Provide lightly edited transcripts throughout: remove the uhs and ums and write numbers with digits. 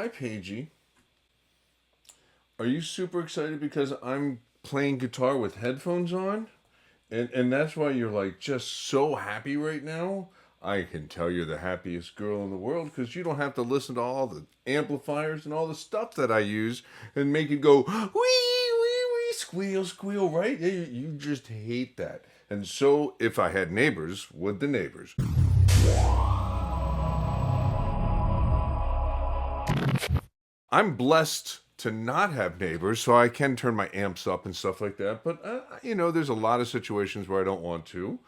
Hi, Paigey. Are you super excited because I'm playing guitar with headphones on? And that's why you're like just so happy right now? I can tell you're the happiest girl in the world because you don't have to listen to all the amplifiers and all the stuff that I use and make it go wee, wee, wee, squeal, squeal, right? You just hate that. And so, if I had neighbors, would the neighbors? I'm blessed to not have neighbors, so I can turn my amps up and stuff like that. But there's a lot of situations where I don't want to.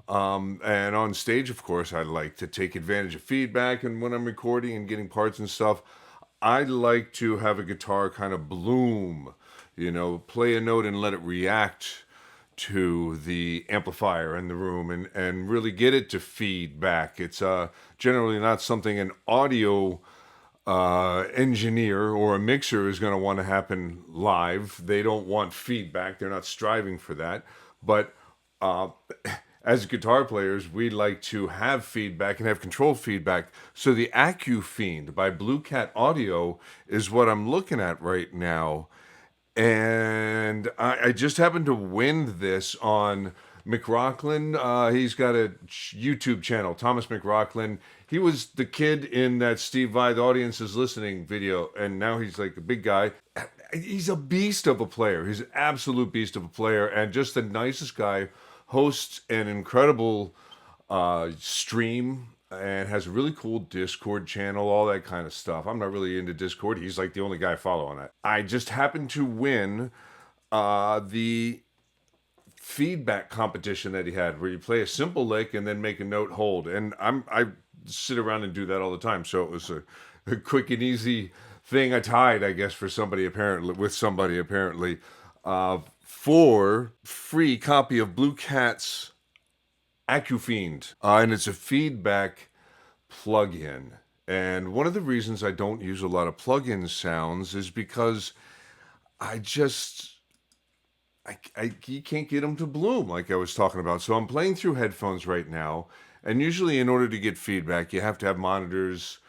And on stage, of course, I like to take advantage of feedback. And when I'm recording and getting parts and stuff, I like to have a guitar kind of bloom. Play a note and let it react to the amplifier in the room and really get it to feedback. It's generally not something an audio engineer or a mixer is going to want to happen live. They don't want feedback. They're not striving for that. But as guitar players, we like to have feedback and have control feedback. So the AcouFiend by Blue Cat Audio is what I'm looking at right now. And I just happened to win this on McRocklin. He's got a YouTube channel, Thomas McRocklin. He was the kid in that Steve Vai, the audience is listening video, and now he's like a big guy. He's a beast of a player. He's an absolute beast of a player, and just the nicest guy. Hosts an incredible stream and has a really cool Discord channel, all that kind of stuff. I'm not really into Discord. He's like the only guy I follow on it. I just happened to win the feedback competition that he had, where you play a simple lick and then make a note hold. And I sit around and do that all the time. So it was a quick and easy thing. I tied, I guess, for somebody apparently. For free copy of Blue Cat's AcouFiend. And it's a feedback plugin. And one of the reasons I don't use a lot of plugin sounds is because you can't get them to bloom like I was talking about. So I'm playing through headphones right now. And usually in order to get feedback, you have to have monitors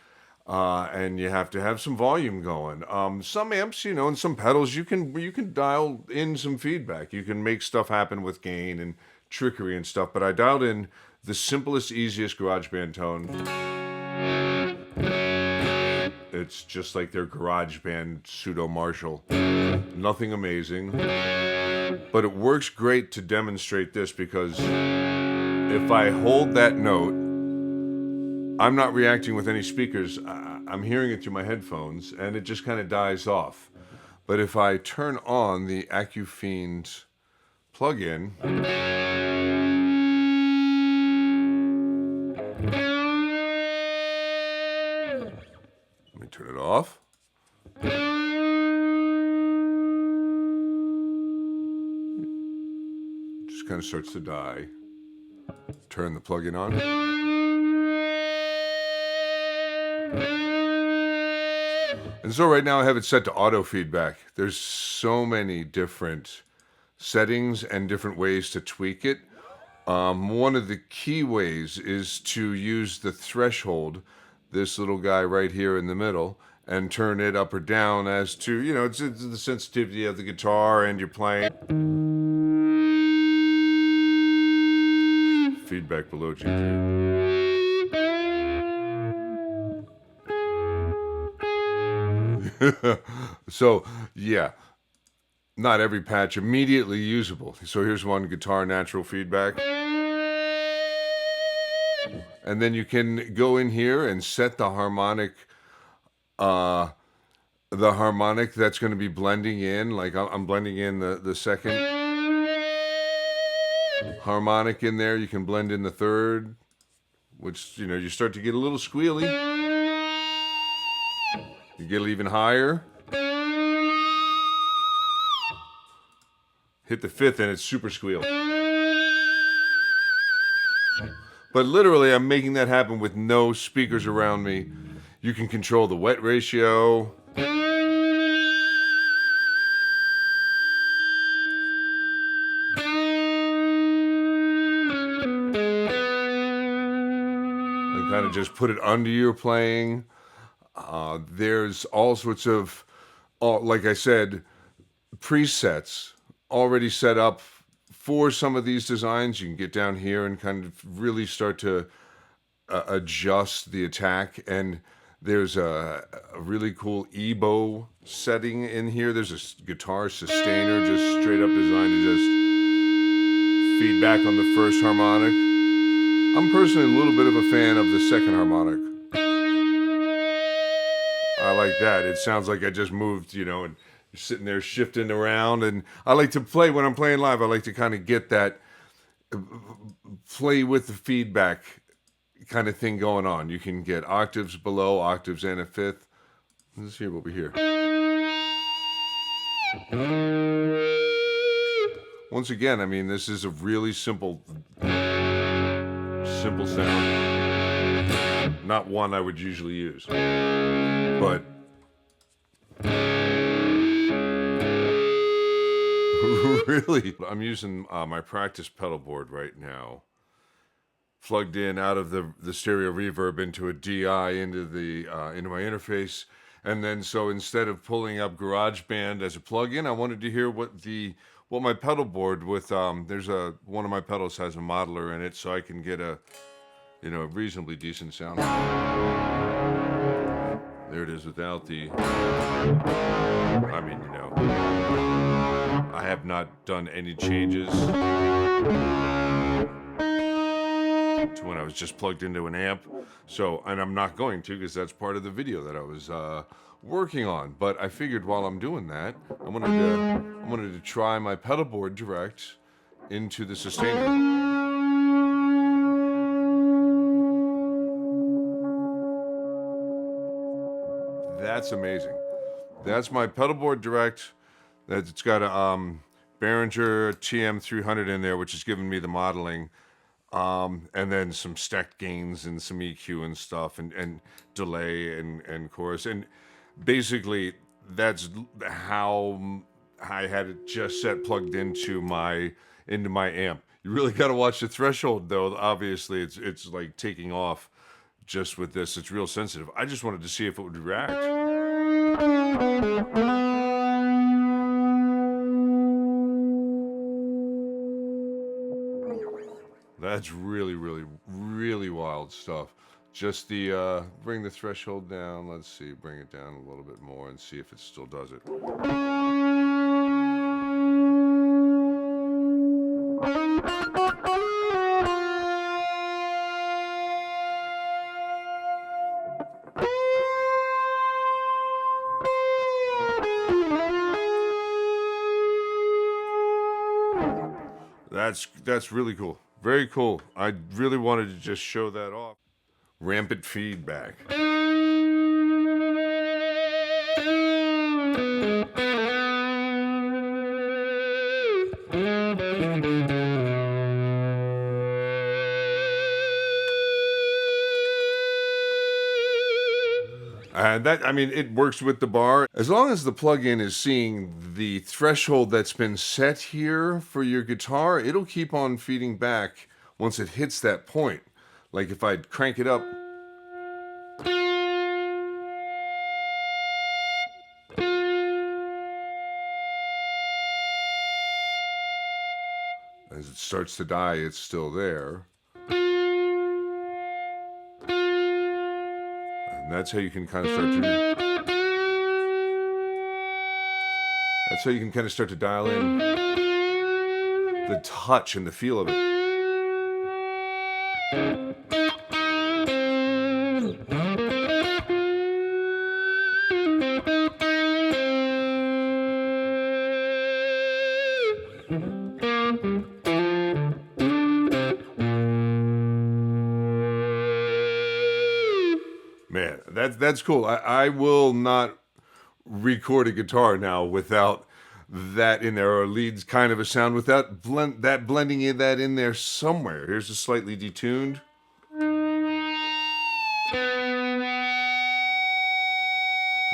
and you have to have some volume going. Some amps, and some pedals, you can dial in some feedback. You can make stuff happen with gain and trickery and stuff. But I dialed in the simplest, easiest GarageBand tone. It's just like their GarageBand pseudo Marshall. Nothing amazing. But it works great to demonstrate this because if I hold that note, I'm not reacting with any speakers. I'm hearing it through my headphones, and it just kind of dies off. But if I turn on the AcouFiend plugin, let me turn it off. It just kind of starts to die. Turn the plugin on. And so right now I have it set to auto feedback. There's so many different settings and different ways to tweak it. One of the key ways is to use the threshold, this little guy right here in the middle, and turn it up or down as to, it's the sensitivity of the guitar and you're playing. Feedback below G3. So, yeah, not every patch immediately usable. So here's one guitar natural feedback. And then you can go in here and set the harmonic that's going to be blending in. Like I'm blending in the second harmonic in there. You can blend in the third, which, you start to get a little squealy. You get it even higher. Hit the fifth and it's super squeal. But literally, I'm making that happen with no speakers around me. You can control the wet ratio. And kind of just put it under your playing. There's all sorts of, like I said, presets already set up for some of these designs. You can get down here and kind of really start to adjust the attack. And there's a really cool EBO setting in here. There's a guitar sustainer just straight up designed to just feedback on the first harmonic. I'm personally a little bit of a fan of the second harmonic. I like that. It sounds like I just moved, and you're sitting there shifting around. And I like to play when I'm playing live. I like to kind of get that play with the feedback kind of thing going on. You can get octaves below, octaves and a fifth. Let's hear what we hear. Once again, I mean, this is a really simple sound. Not one I would usually use. But really, I'm using my practice pedal board right now, plugged in out of the stereo reverb into a DI into my interface, and then so instead of pulling up GarageBand as a plugin, I wanted to hear what my pedal board with there's one of my pedals has a modeler in it, so I can get a reasonably decent sound. There it is without the. I mean, I have not done any changes to when I was just plugged into an amp. So, and I'm not going to, because that's part of the video that I was working on. But I figured while I'm doing that, I wanted to try my pedal board direct into the sustainer. That's amazing. That's my pedal board direct. It's got a Behringer TM300 in there, which is giving me the modeling. And then some stacked gains and some EQ and stuff, and delay and chorus. And basically, that's how I had it just set plugged into my amp. You really got to watch the threshold, though. Obviously, it's like taking off just with this. It's real sensitive. I just wanted to see if it would react. That's really, really, really wild stuff. Just bring the threshold down. Let's see, bring it down a little bit more and see if it still does it. That's really cool. Very cool. I really wanted to just show that off. Rampant feedback. And it works with the bar. As long as the plugin is seeing the threshold that's been set here for your guitar, it'll keep on feeding back once it hits that point. Like if I crank it up. As it starts to die, it's still there. And that's how you can kind of start to. That's how you can kind of start to dial in the touch and the feel of it. Man, that's cool. I will not record a guitar now without that in there, or leads kind of a sound without blending that in there somewhere. Here's a slightly detuned. And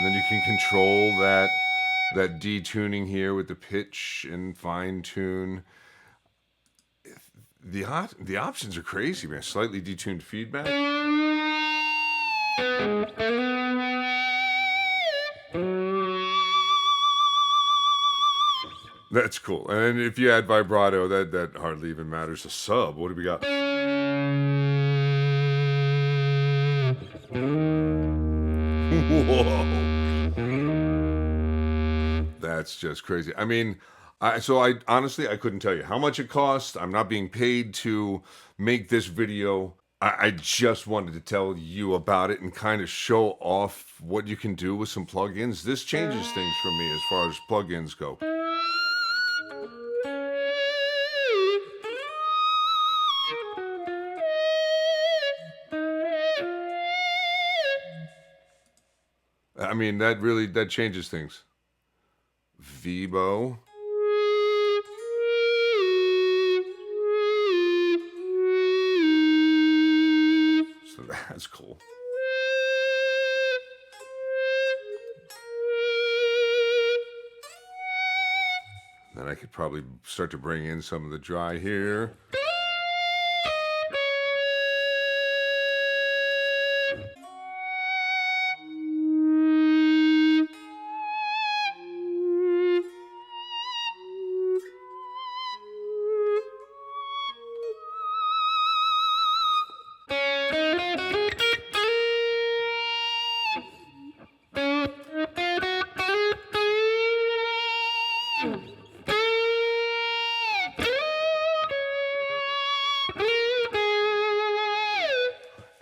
then you can control that detuning here with the pitch and fine tune. The options are crazy, man. Slightly detuned feedback. That's cool. And if you add vibrato, that hardly even matters. A sub. What do we got? Whoa. That's just crazy. I mean, I honestly I couldn't tell you how much it cost. I'm not being paid to make this video. I just wanted to tell you about it and kind of show off what you can do with some plugins. This changes things for me as far as plugins go. I mean, that changes things. Vibo. So that's cool. Then I could probably start to bring in some of the dry here.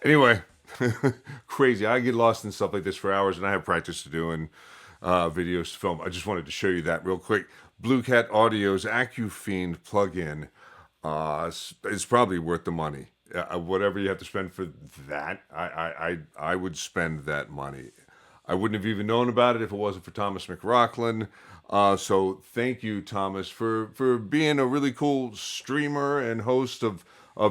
Anyway, crazy. I get lost in stuff like this for hours, and I have practice to do and videos to film. I just wanted to show you that real quick. Blue Cat Audio's AcouFiend plugin is probably worth the money. Whatever you have to spend for that, I would spend that money. I wouldn't have even known about it if it wasn't for Thomas McRocklin. So thank you, Thomas, for being a really cool streamer and host of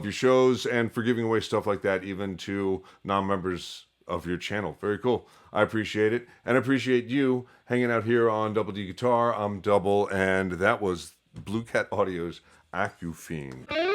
your shows and for giving away stuff like that even to non-members of your channel. Very cool. I appreciate it. And I appreciate you hanging out here on Double D Guitar. I'm Double, and that was Blue Cat Audio's AcouFiend.